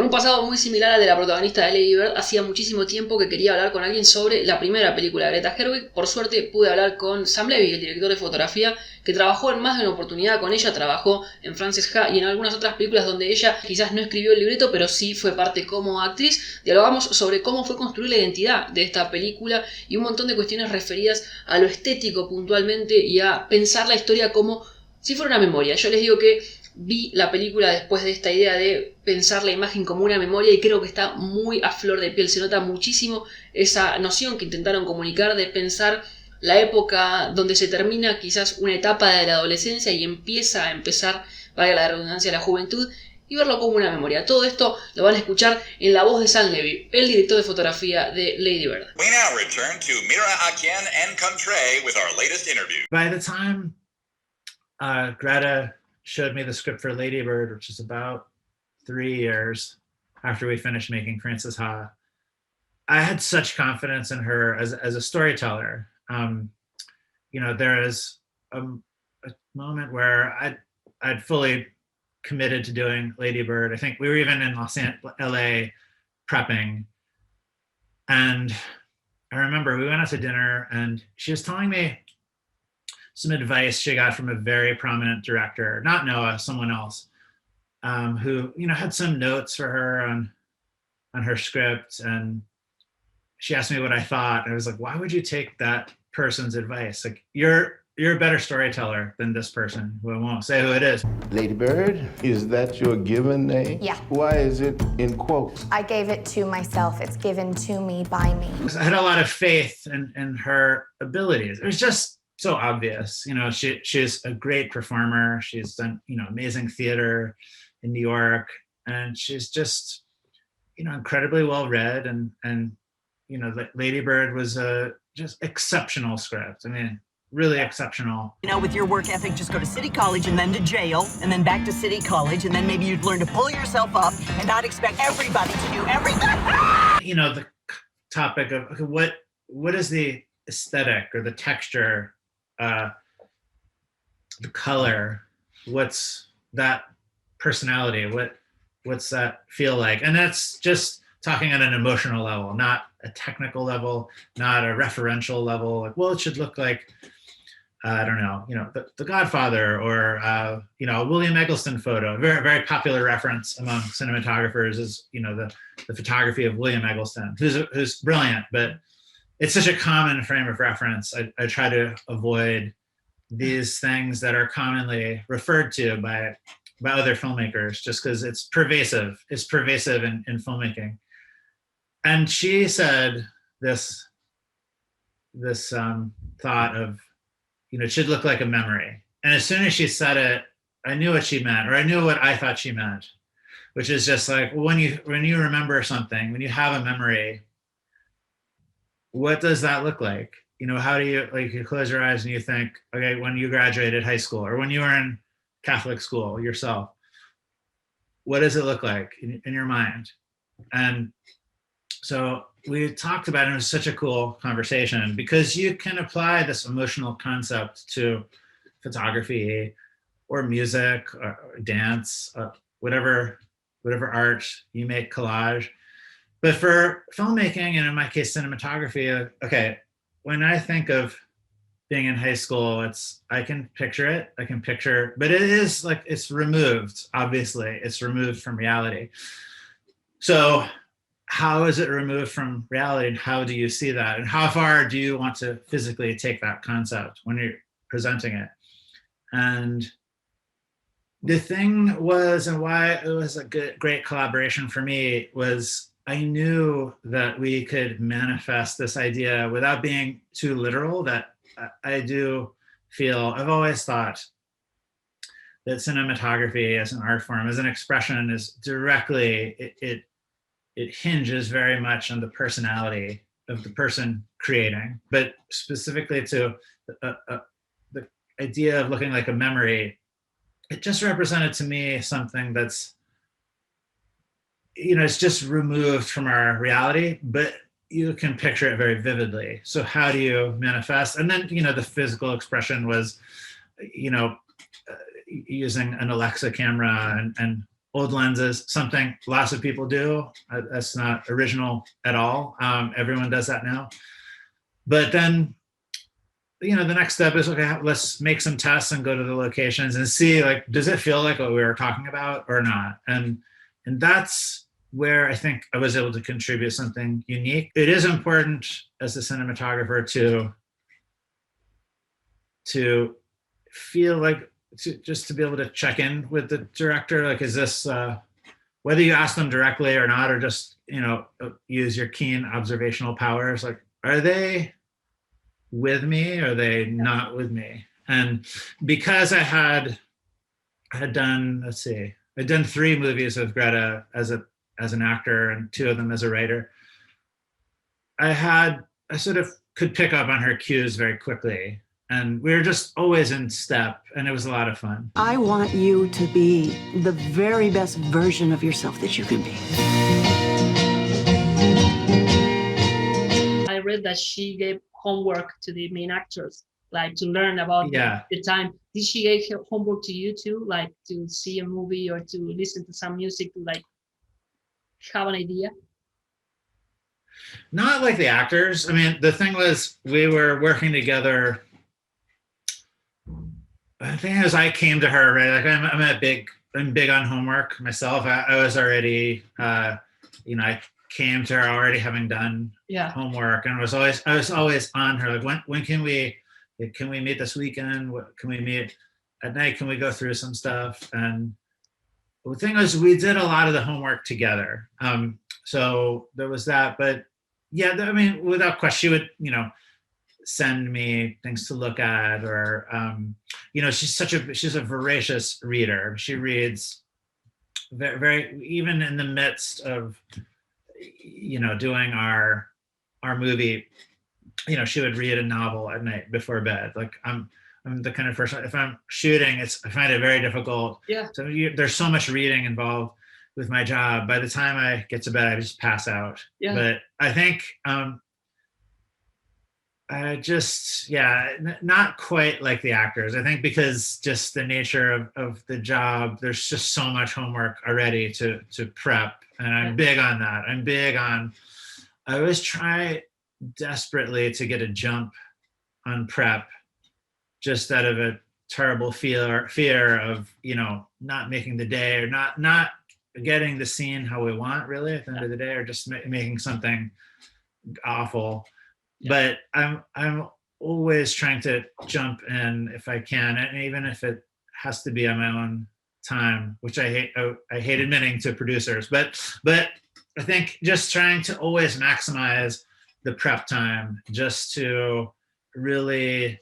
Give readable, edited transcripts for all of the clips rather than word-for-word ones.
un pasado muy similar al de la protagonista de Lady Bird, hacía muchísimo tiempo que quería hablar con alguien sobre la primera película de Greta Gerwig. Por suerte pude hablar con Sam Levy, el director de fotografía, que trabajó en más de una oportunidad con ella, trabajó en Frances Ha y en algunas otras películas donde ella quizás no escribió el libreto, pero sí fue parte como actriz. Dialogamos sobre cómo fue construir la identidad de esta película y un montón de cuestiones referidas a lo estético puntualmente y a pensar la historia como si fuera una memoria. Yo les digo que vi la película después de esta idea de pensar la imagen como una memoria y creo que está muy a flor de piel. Se nota muchísimo esa noción que intentaron comunicar de pensar la época donde se termina quizás una etapa de la adolescencia y empieza a empezar, valga la redundancia, la juventud, y verlo como una memoria. Todo esto lo van a escuchar en la voz de Sam Levy, el director de fotografía de Lady Bird. We now return to Mira Akien and Contre with our latest interview. By the time Greta showed me the script for Lady Bird, which is about 3 years after we finished making Frances Ha, I had such confidence in her as a storyteller. There is a moment where I'd fully committed to doing Lady Bird. I think we were even in LA prepping. And I remember we went out to dinner and she was telling me some advice she got from a very prominent director, not Noah, someone else, who had some notes for her on her script, and she asked me what I thought, and I was like, "Why would you take that person's advice? Like, you're a better storyteller than this person, who I won't say who it is." Lady Bird, is that your given name? Yeah. Why is it in quotes? I gave it to myself. It's given to me by me. I had a lot of faith in her abilities. It was just so obvious. She's a great performer. She's done, amazing theater in New York, and she's just, incredibly well read. And Lady Bird was a just exceptional script. I mean, really exceptional. With your work ethic, just go to City College and then to jail and then back to City College, and then maybe you'd learn to pull yourself up and not expect everybody to do everything. The topic of, okay, what is the aesthetic or the texture, the color, what's that personality, what's that feel like? And that's just talking on an emotional level, not a technical level, not a referential level. Like, well, it should look like, I don't know, the Godfather, or a William Eggleston photo. A very, very popular reference among cinematographers is, the photography of William Eggleston, who's brilliant, but it's such a common frame of reference. I try to avoid these things that are commonly referred to by other filmmakers, just because it's pervasive. It's pervasive in filmmaking. And she said this thought of, it should look like a memory. And as soon as she said it, I knew what she meant, or I knew what I thought she meant, which is just like, when you remember something, when you have a memory, what does that look like? How do you close your eyes and you think, okay, when you graduated high school, or when you were in Catholic school yourself, what does it look like in your mind? And so we talked about it. It was such a cool conversation, because you can apply this emotional concept to photography or music or dance, whatever art you make, collage. But for filmmaking, and in my case, cinematography, okay, when I think of being in high school, I can picture it, but it is like, it's removed, obviously, it's removed from reality. So how is it removed from reality, and how do you see that? And how far do you want to physically take that concept when you're presenting it? And the thing was, and why it was a great collaboration for me, was I knew that we could manifest this idea without being too literal. That I do feel, I've always thought that cinematography as an art form, as an expression, is directly, it hinges very much on the personality of the person creating. But specifically to the idea of looking like a memory, it just represented to me something that's, it's just removed from our reality, but you can picture it very vividly. So how do you manifest? And then, the physical expression was, using an Alexa camera and old lenses, something lots of people do. That's not original at all. Everyone does that now. But then, the next step is, okay, let's make some tests and go to the locations and see, like, does it feel like what we were talking about or not? And that's where I think I was able to contribute something unique. It is important as a cinematographer to feel like, just to be able to check in with the director, like, is this, whether you ask them directly or not, or just, use your keen observational powers, like, are they with me? Or are they not with me? And because I had done, I'd done 3 movies with Greta as an actor and 2 of them as a writer, I sort of could pick up on her cues very quickly. And we were just always in step, and it was a lot of fun. I want you to be the very best version of yourself that you can be. I read that she gave homework to the main actors, like to learn about the time. Did she give homework to you too, like to see a movie or to listen to some music to like have an idea? Not like the actors. I mean, the thing was, we were working together. The thing is, I came to her, right? Like, I'm big on homework myself. I was already, I came to her already having done homework, and I was always on her. Like, when can we meet this weekend? Can we meet at night? Can we go through some stuff? And the thing was, we did a lot of the homework together. So there was that, but yeah, I mean, without question, she would, send me things to look at, or, she's a voracious reader. She reads very, very, even in the midst of, doing our movie, she would read a novel at night before bed. Like, I'm the kind of person, if I'm shooting, I find it very difficult. Yeah. So there's so much reading involved with my job. By the time I get to bed, I just pass out. Yeah. But I think, not quite like the actors. I think because just the nature of the job, there's just so much homework already to prep. And I'm big on that. I always try desperately to get a jump on prep, just out of a terrible fear of, not making the day, or not getting the scene how we want, really, at the end of the day, or just making something awful. Yeah. But I'm always trying to jump in if I can, and even if it has to be on my own time, which I hate admitting to producers. But I think just trying to always maximize the prep time, just to really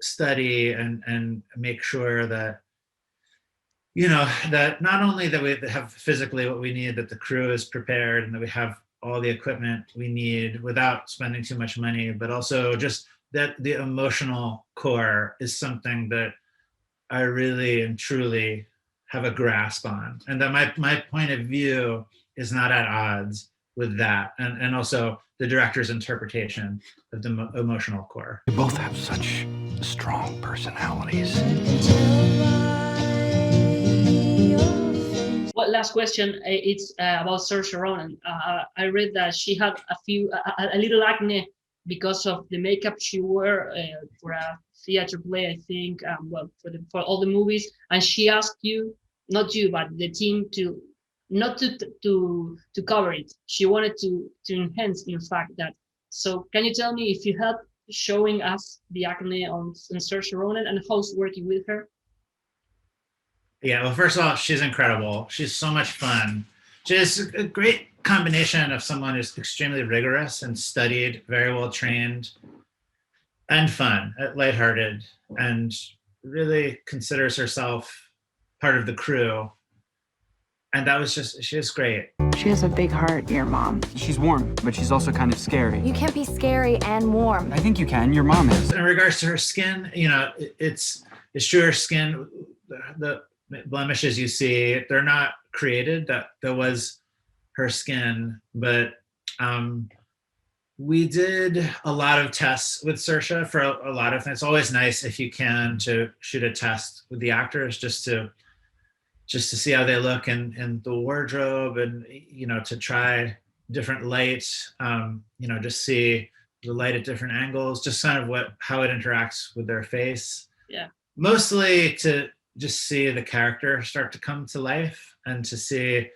study and make sure that, that not only that we have physically what we need, that the crew is prepared, and that we have all the equipment we need without spending too much money, but also just that the emotional core is something that I really and truly have a grasp on, and that my point of view is not at odds with that, and also the director's interpretation of the emotional core. You both have such strong personalities. Well, last question. It's about Saoirse Ronan. I read that she had a little acne because of the makeup she wore for a theater play, I think. For all the movies, and she asked you, not you, but the team, not to cover it. She wanted to enhance, in fact, that. So, can you tell me if you help showing us the acne on Saoirse Ronan, and how's working with her? Yeah, well, first of all, she's incredible. She's so much fun. She has a great combination of someone who's extremely rigorous and studied, very well trained, and fun, lighthearted, and really considers herself part of the crew. And she was great. She has a big heart, your mom. She's warm, but she's also kind of scary. You can't be scary and warm. I think you can. Your mom is. In regards to her skin, it's true, her skin, the blemishes you see, they're not created. That was her skin, but we did a lot of tests with Saoirse for a lot of things. It's always nice if you can to shoot a test with the actors, just to just to see how they look in the wardrobe, and to try different lights, just see the light at different angles, just kind of how it interacts with their face. Yeah. Mostly to just see the character start to come to life, and to see,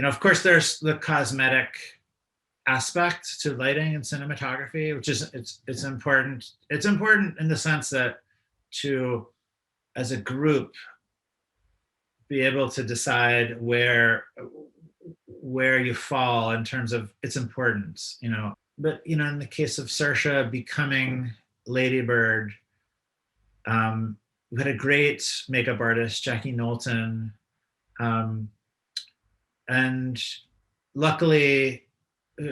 of course there's the cosmetic aspect to lighting and cinematography, which is it's important. It's important in the sense that to, as a group, be able to decide where you fall in terms of its importance, But in the case of Saoirse becoming Lady Bird, we had a great makeup artist, Jackie Knowlton, and luckily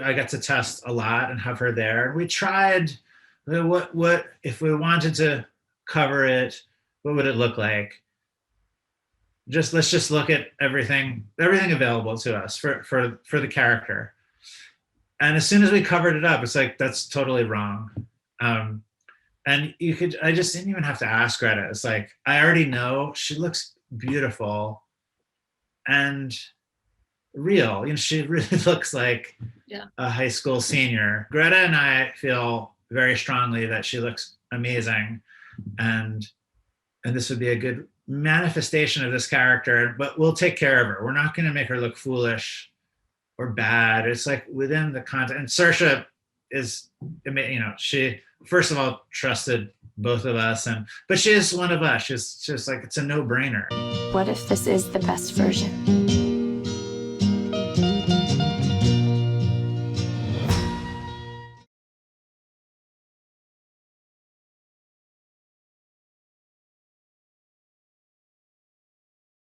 I got to test a lot and have her there. We tried what if we wanted to cover it, what would it look like? Let's just look at everything available to us for the character. And as soon as we covered it up, it's like, that's totally wrong. And I just didn't even have to ask Greta. It's like, I already know she looks beautiful and real. She really looks like a high school senior. Greta and I feel very strongly that she looks amazing, and this would be a good manifestation of this character, but we'll take care of her. We're not going to make her look foolish or bad. It's like within the content. And Saoirse is, she first of all trusted both of us, but she is one of us. She's like, it's a no-brainer. What if this is the best version?